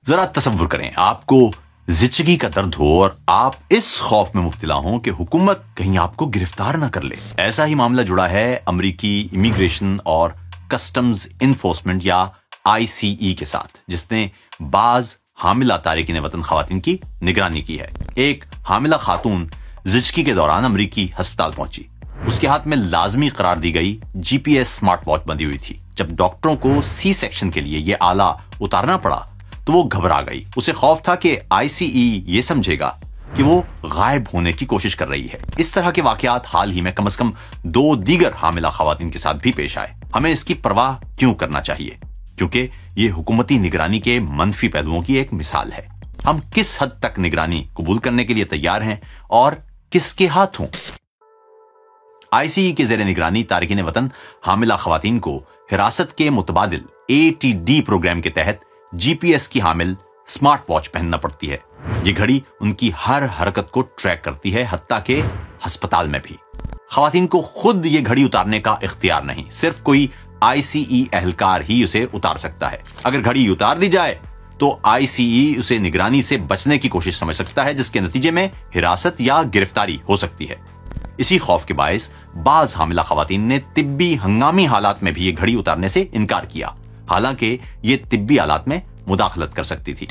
जरा तसव्वुर करें, आपको जिचगी का दर्द हो और आप इस खौफ में मुब्तला हों कि हुकूमत कहीं आपको गिरफ्तार ना कर ले। ऐसा ही मामला जुड़ा है अमेरिकी इमिग्रेशन और कस्टम्स इन्फोर्समेंट या ICE के साथ, जिसने बाज हामिला तारिकीन वतन खवातीन की निगरानी की है। एक हामिला खातून जिचगी के दौरान अमेरिकी अस्पताल पहुंची। उसके हाथ में लाजमी करार दी गई GPS स्मार्ट वॉच बंधी हुई थी। जब डॉक्टरों को C सेक्शन के लिए यह आला उतारना पड़ा तो वो घबरा गई। उसे खौफ था कि ICE ये समझेगा कि वो गायब होने की कोशिश कर रही है। इस तरह के वाकयात हाल ही में कम से कम 2 दीगर हामिला खवातीन के साथ भी पेश आए। हमें इसकी परवाह क्यों करना चाहिए? क्योंकि ये हुकूमती निगरानी के मनफी पहलुओं की एक मिसाल है। हम किस हद तक निगरानी कबूल करने के लिए तैयार हैं और किसके हाथों? ICE के ज़ेरे निगरानी तारिकीन वतन हामिला खवातीन को हिरासत के मुतबादिल ATD प्रोग्राम के तहत GPS की हामिल स्मार्ट वॉच पहनना पड़ती है। ये घड़ी उनकी हर हरकत को ट्रैक करती है, हत्ता के अस्पताल में भी। खवातीन को खुद ये घड़ी उतारने का इख्तियार नहीं, सिर्फ कोई ICE एहलकार ही उसे उतार सकता है। अगर घड़ी उतार दी जाए तो ICE उसे निगरानी से बचने की कोशिश समझ सकता है, जिसके नतीजे में हिरासत या गिरफ्तारी हो सकती है। इसी खौफ के बायस बाज हामिला खवातीन ने तिब्बी हंगामी हालात में भी ये घड़ी उतारने से इनकार किया, हालांकि ये तिब्बी हालात में मुदाखलत कर सकती थी।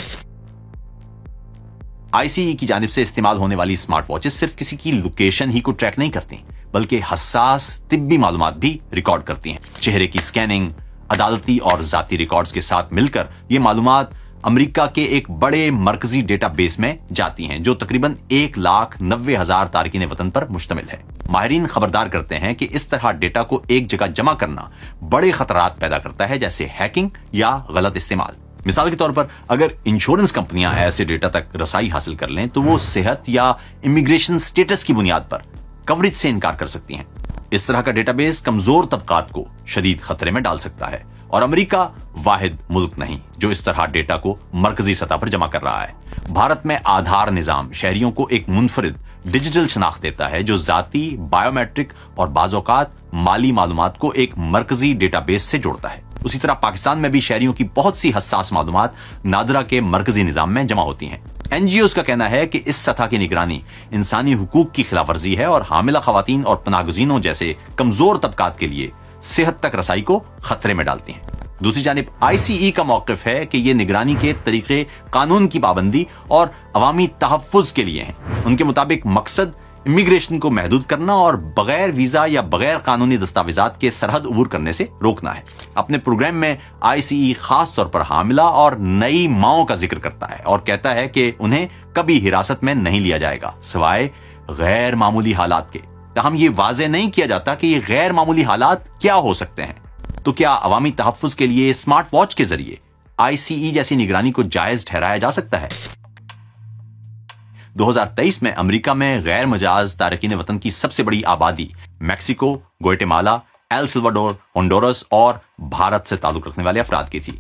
ICE की जानिब से इस्तेमाल होने वाली स्मार्ट वॉचेस सिर्फ किसी की लोकेशन ही को ट्रैक नहीं करती, बल्कि हसास तिब्बी मालूमात भी रिकॉर्ड करती हैं। चेहरे की स्कैनिंग, अदालती और जाती रिकॉर्ड्स के साथ मिलकर ये मालूमात अमेरिका के एक बड़े मरकजी डेटाबेस में जाती हैं, जो तकरीबन 1,90,000 तारकीन वतन पर मुश्तमिल है। माहिरीन खबरदार करते हैं कि इस तरह डेटा को एक जगह जमा करना बड़े खतरात पैदा करता है, जैसे हैकिंग या गलत इस्तेमाल। मिसाल के तौर पर अगर इंश्योरेंस कंपनियां ऐसे डेटा तक रसाई हासिल कर लें तो वो सेहत या इमिग्रेशन स्टेटस की बुनियाद पर कवरेज से इनकार कर सकती हैं। इस तरह का डेटाबेस कमजोर तबकात को शदीद खतरे में डाल सकता है, और अमेरिका वाहिद मुल्क नहीं जो इस तरह डेटा को मरकजी सतह पर जमा कर रहा है। भारत में आधार निजाम शहरियों को एक मुनफरिद डिजिटल शनाख्त देता है, जो जाती, बायोमेट्रिक और बाज़ औक़ात माली मालूमात को एक मरकजी डेटाबेस से जोड़ता है। उसी तरह पाकिस्तान में भी शहरियों की बहुत सी हसास मालूमात नादरा के मरकजी निजाम में जमा होती हैं। NGOs का कहना है कि इस सतह की निगरानी इंसानी हुकूक की खिलाफवर्जी है और हामिला खवातीन और पनागज़ीनों जैसे कमजोर तबकात के लिए सेहत तक रसाई को खतरे में डालती हैं। दूसरी जानिब ICE का मौक़िफ़ है कि ये निगरानी के तरीके कानून की पाबंदी और अवामी तहफ़्फ़ुज़ के लिए हैं। उनके मुताबिक मकसद इमिग्रेशन को महदूद करना और बगैर वीजा या बगैर कानूनी दस्तावेजात के सरहद उबूर करने से रोकना है। अपने प्रोग्राम में ICE खास तौर पर हामिला और नई माओं का जिक्र करता है और कहता है कि उन्हें कभी हिरासत में नहीं लिया जाएगा सिवाय गैर मामूली हालात के। ताहम ये वाज़ेह नहीं किया जाता कि ये गैर मामूली हालात क्या हो सकते हैं। तो क्या अवामी तहफ़्फ़ुज़ के लिए स्मार्ट वॉच के जरिए ICE जैसी निगरानी को जायज ठहराया जा सकता है? 2023 में अमेरिका में गैर मजाज तारकीन वतन की सबसे बड़ी आबादी Mexico, Guatemala, El Salvador, Honduras और भारत से ताल्लुक रखने वाले अफराद की थी।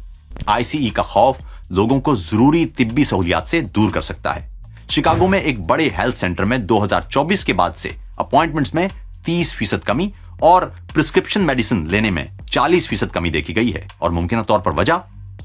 ICE का खौफ लोगों को जरूरी तिब्बी सहूलियात से दूर कर सकता है। शिकागो में एक बड़े हेल्थ सेंटर में 2024 के बाद से अपॉइंटमेंट्स में 30% कमी और प्रिस्क्रिप्शन मेडिसिन लेने में 40% कमी देखी गई है, और मुमकिन तौर पर वजह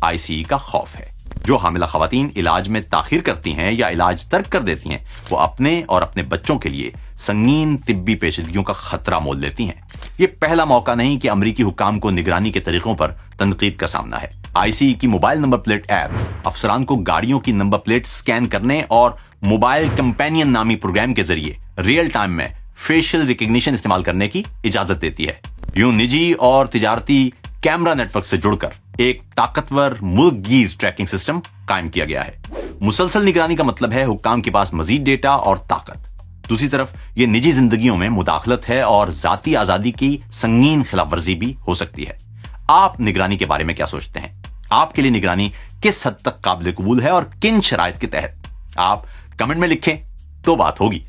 ICE का खौफ है। जो हामिला खवातीन इलाज में ताखीर करती हैं या इलाज तर्क कर देती हैं, वो अपने और अपने बच्चों के लिए संगीन तिब्बी पेचीदगियों का खतरा मोल लेती हैं। ये पहला मौका नहीं कि अमरीकी हुक्काम को निगरानी के तरीकों पर तनकीद का सामना है। ICE की मोबाइल नंबर प्लेट ऐप अफसरान को गाड़ियों की नंबर प्लेट स्कैन करने और मोबाइल कंपेनियन नामी प्रोग्राम के जरिए रियल टाइम में फेशियल रिकग्निशन इस्तेमाल करने की इजाजत देती है। यूं निजी और तिजारती कैमरा नेटवर्क से जुड़कर एक ताकतवर मुल्कगीर ट्रैकिंग सिस्टम कायम किया गया है। मुसलसल निगरानी का मतलब है हुक्काम के पास मजीद डेटा और ताकत। दूसरी तरफ ये निजी जिंदगियों में मुदाखलत है और जाती आजादी की संगीन खिलाफवर्जी भी हो सकती है। आप निगरानी के बारे में क्या सोचते हैं? आपके लिए निगरानी किस हद तक काबिल कबूल है और किन शराइत के तहत? आप कमेंट में लिखें तो बात होगी।